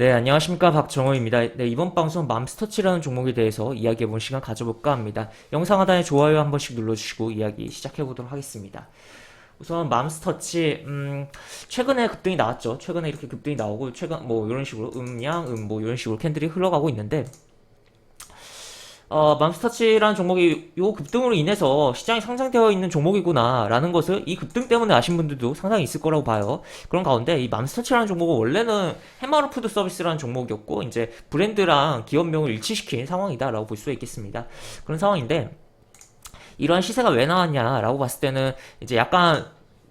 네, 안녕하십니까. 박정호입니다. 네, 이번 방송 맘스터치라는 종목에 대해서 이야기해보는 시간 가져볼까 합니다. 영상 하단에 좋아요 한 번씩 눌러주시고 이야기 시작해보도록 하겠습니다. 우선 맘스터치, 최근에 급등이 나왔죠. 최근에 이렇게 급등이 나오고, 최근 뭐 이런 식으로 뭐 이런 식으로 캔들이 흘러가고 있는데, 맘스터치라는 종목이 요 급등으로 인해서 시장이 상장되어 있는 종목이구나라는 것을 이 급등 때문에 아신 분들도 상당히 있을 거라고 봐요. 그런 가운데 이 맘스터치라는 종목은 원래는 해마루 푸드 서비스라는 종목이었고 이제 브랜드랑 기업명을 일치시킨 상황이다라고 볼 수가 있겠습니다. 그런 상황인데 이러한 시세가 왜 나왔냐라고 봤을 때는 이제 약간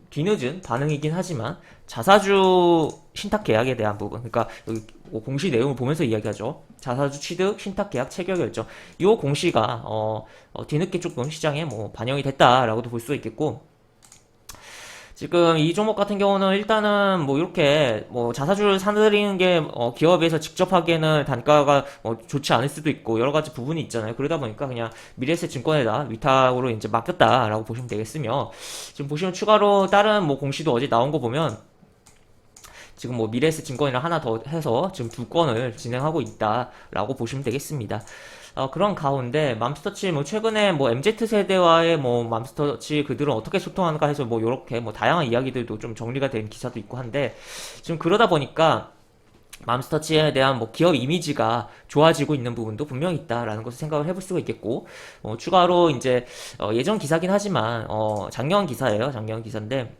뒤늦은 반응이긴 하지만 자사주 신탁 계약에 대한 부분, 그러니까 여기 공시 내용을 보면서 이야기하죠. 자사주 취득 신탁 계약 체결 결정. 이 공시가 뒤늦게 조금 시장에 뭐 반영이 됐다라고도 볼 수 있겠고, 지금 이 종목 같은 경우는 일단은 뭐 이렇게 뭐 자사주를 사들이는 게 기업에서 직접 하기에는 단가가 좋지 않을 수도 있고 여러 가지 부분이 있잖아요. 그러다 보니까 그냥 미래에셋 증권에다 위탁으로 이제 맡겼다라고 보시면 되겠으며, 지금 보시면 추가로 다른 뭐 공시도 어제 나온 거 보면 지금 뭐 미래에셋 증권이랑 하나 더 해서 지금 두 건을 진행하고 있다라고 보시면 되겠습니다. 그런 가운데 맘스터치 뭐 최근에 뭐 MZ 세대와의 뭐 맘스터치 그들은 어떻게 소통하는가 해서 뭐 요렇게 뭐 다양한 이야기들도 좀 정리가 된 기사도 있고 한데, 지금 그러다 보니까 맘스터치에 대한 뭐 기업 이미지가 좋아지고 있는 부분도 분명히 있다라는 것을 생각을 해볼 수가 있겠고, 추가로 이제 예전 기사긴 하지만 작년 기사예요. 작년 기사인데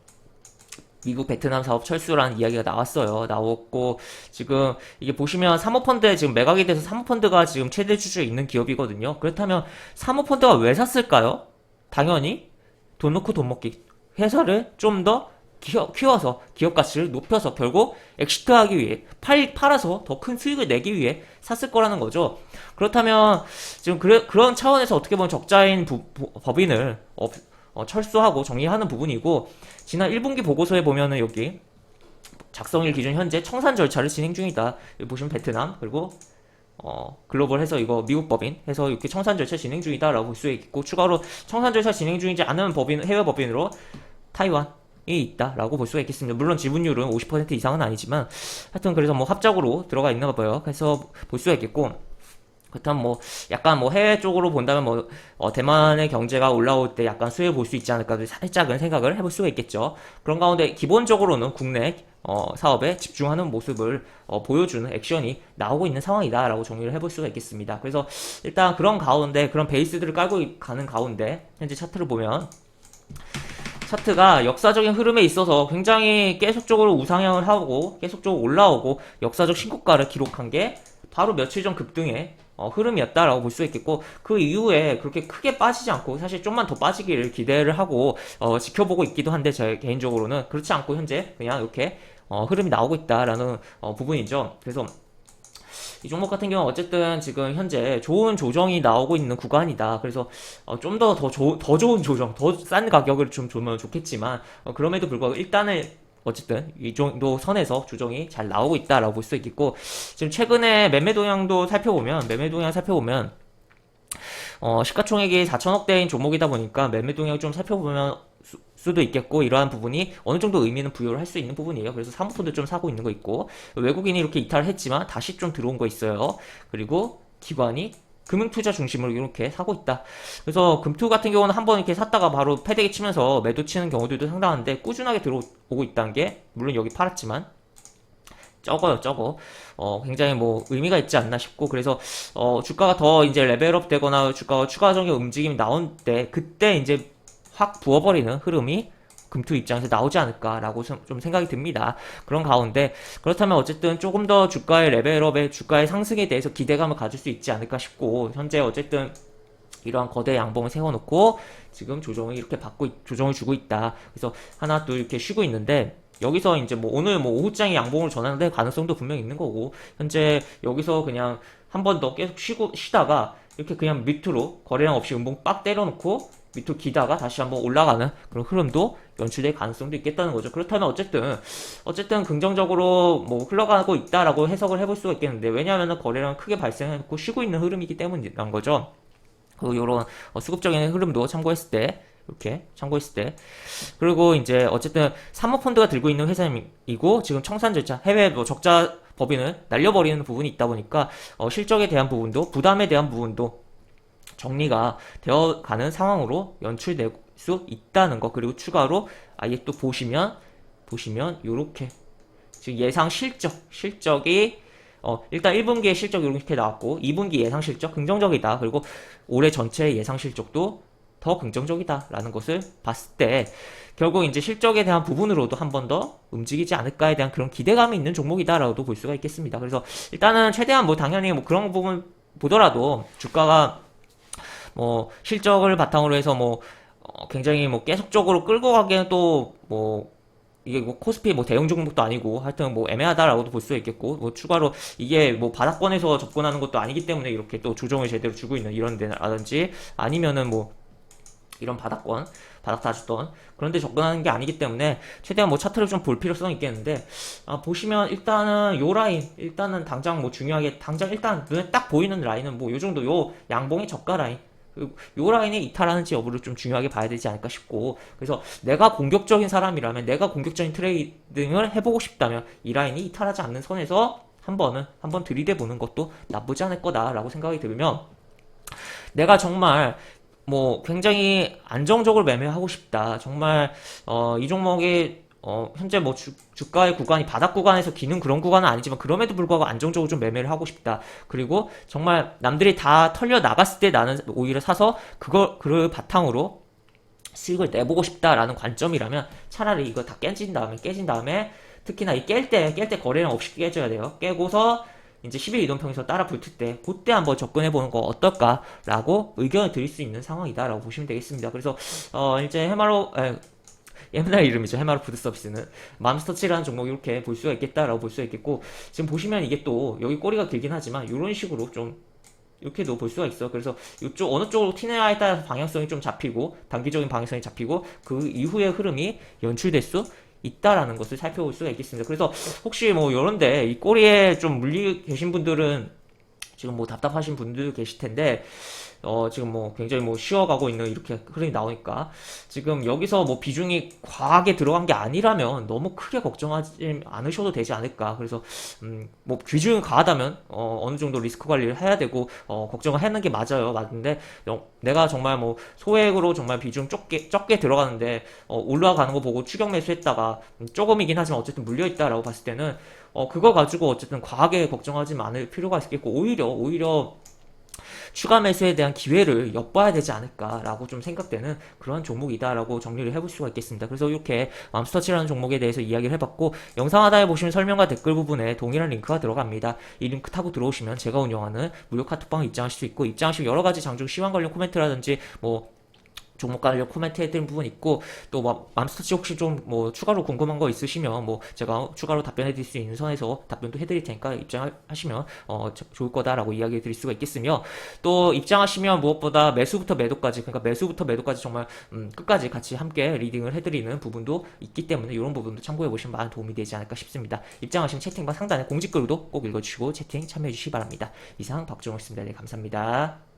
미국 베트남 사업 철수라는 이야기가 나왔어요. 나왔고, 지금 이게 보시면 사모펀드에 지금 매각이 돼서 사모펀드가 지금 최대 주주에 있는 기업이거든요. 그렇다면 사모펀드가 왜 샀을까요? 당연히 돈 넣고 돈 먹기. 회사를 좀 더 키워서 기업 가치를 높여서 결국 엑시트하기 위해 팔아서 더 큰 수익을 내기 위해 샀을 거라는 거죠. 그렇다면 지금 그런 차원에서 어떻게 보면 적자인 법인을 철수하고 정리하는 부분이고, 지난 1분기 보고서에 보면은 여기 작성일 기준 현재 청산 절차를 진행 중이다. 여기 보시면 베트남 그리고 글로벌 해서 이거 미국 법인 해서 이렇게 청산 절차 진행 중이다라고 볼 수 있고, 추가로 청산 절차 진행 중이지 않은 법인 해외 법인으로 타이완이 있다라고 볼 수가 있겠습니다. 물론 지분율은 50% 이상은 아니지만 하여튼 그래서 뭐 합작으로 들어가 있나 봐요. 그래서 볼 수가 있겠고, 그렇다면 뭐 약간 뭐 해외 쪽으로 본다면 뭐 대만의 경제가 올라올 때 약간 수혜 볼 수 있지 않을까도 살짝은 생각을 해볼 수가 있겠죠. 그런 가운데 기본적으로는 국내 사업에 집중하는 모습을 보여주는 액션이 나오고 있는 상황이다라고 정리를 해볼 수가 있겠습니다. 그래서 일단 그런 가운데 그런 베이스들을 깔고 가는 가운데 현재 차트를 보면 차트가 역사적인 흐름에 있어서 굉장히 계속적으로 우상향을 하고 계속적으로 올라오고 역사적 신고가를 기록한 게 바로 며칠 전 급등의 흐름이었다라고 볼 수 있겠고, 그 이후에 그렇게 크게 빠지지 않고 사실 좀만 더 빠지기를 기대를 하고 지켜보고 있기도 한데, 제 개인적으로는 그렇지 않고 현재 그냥 이렇게 흐름이 나오고 있다라는 부분이죠. 그래서 이 종목 같은 경우는 어쨌든 지금 현재 좋은 조정이 나오고 있는 구간이다. 그래서 좀 더 좋은 조정, 더 싼 가격을 좀 주면 좋겠지만, 그럼에도 불구하고 일단은 어쨌든 이 정도 선에서 조정이 잘 나오고 있다라고 볼 수 있겠고, 지금 최근에 매매 동향도 살펴보면 시가총액이 4천억대인 종목이다 보니까 매매 동향을 좀 살펴보면 수도 있겠고, 이러한 부분이 어느 정도 의미는 부여를 할 수 있는 부분이에요. 그래서 사모펀드 좀 사고 있는 거 있고, 외국인이 이렇게 이탈을 했지만 다시 좀 들어온 거 있어요. 그리고 기관이 금융투자 중심으로 이렇게 사고 있다. 그래서 금투 같은 경우는 한번 이렇게 샀다가 바로 패대기 치면서 매도 치는 경우들도 상당한데, 꾸준하게 들어오고 있다는 게 물론 여기 팔았지만 적어. 굉장히 뭐 의미가 있지 않나 싶고, 그래서 주가가 더 이제 레벨업 되거나 주가가 추가적인 움직임이 나온 때, 그때 이제 확 부어버리는 흐름이 금투 입장에서 나오지 않을까라고 좀 생각이 듭니다. 그런 가운데 그렇다면 어쨌든 조금 더 주가의 레벨업에 주가의 상승에 대해서 기대감을 가질 수 있지 않을까 싶고, 현재 어쨌든 이러한 거대 양봉을 세워놓고 지금 조정을 주고 있다. 그래서 하나 둘 이렇게 쉬고 있는데, 여기서 이제 뭐 오늘 뭐 오후장에 양봉을 전환될 가능성도 분명히 있는 거고, 현재 여기서 그냥 한 번 더 계속 쉬다가 이렇게 그냥 밑으로 거래량 없이 음봉 빡 때려놓고 밑으로 기다가 다시 한번 올라가는 그런 흐름도 연출될 가능성도 있겠다는 거죠. 그렇다면 어쨌든 긍정적으로 뭐 흘러가고 있다라고 해석을 해볼 수가 있겠는데, 왜냐하면 거래량 크게 발생했고 쉬고 있는 흐름이기 때문이란 거죠. 요런 수급적인 흐름도 참고했을 때 이렇게 참고했을 때. 그리고 이제 어쨌든 사모펀드가 들고 있는 회사이고 지금 청산 절차, 해외 뭐 적자 법인을 날려버리는 부분이 있다 보니까 실적에 대한 부분도 부담에 대한 부분도 정리가 되어가는 상황으로 연출될 수 있다는 거. 그리고 추가로 아예 또 보시면 요렇게 지금 예상 실적이 일단 1분기의 실적 이렇게 나왔고 2분기 예상 실적 긍정적이다. 그리고 올해 전체 예상 실적도 더 긍정적이다라는 것을 봤을 때 결국 이제 실적에 대한 부분으로도 한 번 더 움직이지 않을까에 대한 그런 기대감이 있는 종목이다라고도 볼 수가 있겠습니다. 그래서 일단은 최대한 뭐 당연히 뭐 그런 부분 보더라도 주가가 뭐 실적을 바탕으로 해서 뭐 굉장히 뭐 계속적으로 끌고 가기에는 또 뭐 이게 뭐 코스피 뭐 대형 종목도 아니고 하여튼 뭐 애매하다라고도 볼 수 있겠고 뭐 추가로 이게 뭐 바닥권에서 접근하는 것도 아니기 때문에 이렇게 또 조정을 제대로 주고 있는 이런 데라든지 아니면은 뭐 이런 바닥 다주던 그런데 접근하는 게 아니기 때문에 최대한 뭐 차트를 좀 볼 필요성이 있겠는데 보시면 일단은 요 라인 일단은 당장 뭐 중요하게 당장 일단 눈에 딱 보이는 라인은 뭐 요 정도 요 양봉의 저가 라인 요 라인이 이탈하는지 여부를 좀 중요하게 봐야 되지 않을까 싶고 그래서 내가 공격적인 사람이라면 내가 공격적인 트레이딩을 해보고 싶다면 이 라인이 이탈하지 않는 선에서 한번 들이대 보는 것도 나쁘지 않을 거다라고 생각이 들면 내가 정말 뭐 굉장히 안정적으로 매매하고 싶다. 정말 이 종목이 현재 뭐 주가의 구간이 바닥 구간에서 기는 그런 구간은 아니지만 그럼에도 불구하고 안정적으로 좀 매매를 하고 싶다. 그리고 정말 남들이 다 털려 나갔을 때 나는 오히려 사서 그걸 바탕으로 수익을 내보고 싶다라는 관점이라면 차라리 이거 다 깨진 다음에 특히나 이 깰 때 거래량 없이 깨져야 돼요. 깨고서 이제 10일 이동평에서 따라 붙을 때 그때 한번 접근해보는 거 어떨까라고 의견을 드릴 수 있는 상황이다라고 보시면 되겠습니다. 그래서 이제 옛날 이름이죠. 해마로 푸드 서비스는 맘스터치라는 종목이 이렇게 볼 수가 있겠다라고 볼 수가 있겠고 지금 보시면 이게 또 여기 꼬리가 길긴 하지만 이런 식으로 좀 이렇게도 볼 수가 있어. 그래서 이쪽 어느 쪽으로 튀느냐에 따라서 방향성이 좀 잡히고 단기적인 방향성이 잡히고 그 이후의 흐름이 연출될 수 있다라는 것을 살펴볼 수가 있겠습니다. 그래서 혹시 뭐 이런데 이 꼬리에 좀 물리 계신 분들은 지금 뭐 답답하신 분들 계실 텐데 지금 뭐 굉장히 뭐 쉬어가고 있는 이렇게 흐름이 나오니까 지금 여기서 뭐 비중이 과하게 들어간 게 아니라면 너무 크게 걱정하지 않으셔도 되지 않을까. 그래서 뭐 비중이 과하다면 어느 정도 리스크 관리를 해야 되고 걱정을 하는 게 맞는데 내가 정말 뭐 소액으로 정말 비중 적게 들어가는데 올라가는 거 보고 추격 매수했다가 조금이긴 하지만 어쨌든 물려있다라고 봤을 때는 그거 가지고 어쨌든 과하게 걱정하지 않을 필요가 있겠고 오히려 추가 매수에 대한 기회를 엿봐야 되지 않을까라고 좀 생각되는 그런 종목이다라고 정리를 해볼 수가 있겠습니다. 그래서 이렇게 맘스터치라는 종목에 대해서 이야기를 해봤고 영상 하단에 보시면 설명과 댓글 부분에 동일한 링크가 들어갑니다. 이 링크 타고 들어오시면 제가 운영하는 무료 카톡방에 입장하실 수 있고 입장하시면 여러가지 장중 시황 관련 코멘트라든지 뭐 종목 관련 코멘트 해드린 부분 있고 또 뭐 맘스터치 혹시 좀 뭐 추가로 궁금한 거 있으시면 뭐 제가 추가로 답변해드릴 수 있는 선에서 답변도 해드릴 테니까 입장하시면 좋을 거다라고 이야기 드릴 수가 있겠으며 또 입장하시면 무엇보다 매수부터 매도까지 그러니까 매수부터 매도까지 정말 끝까지 같이 함께 리딩을 해드리는 부분도 있기 때문에 이런 부분도 참고해 보시면 많은 도움이 되지 않을까 싶습니다. 입장하시면 채팅방 상단에 공지글도 꼭 읽어주시고 채팅 참여해 주시기 바랍니다. 이상 박정호였습니다. 네, 감사합니다.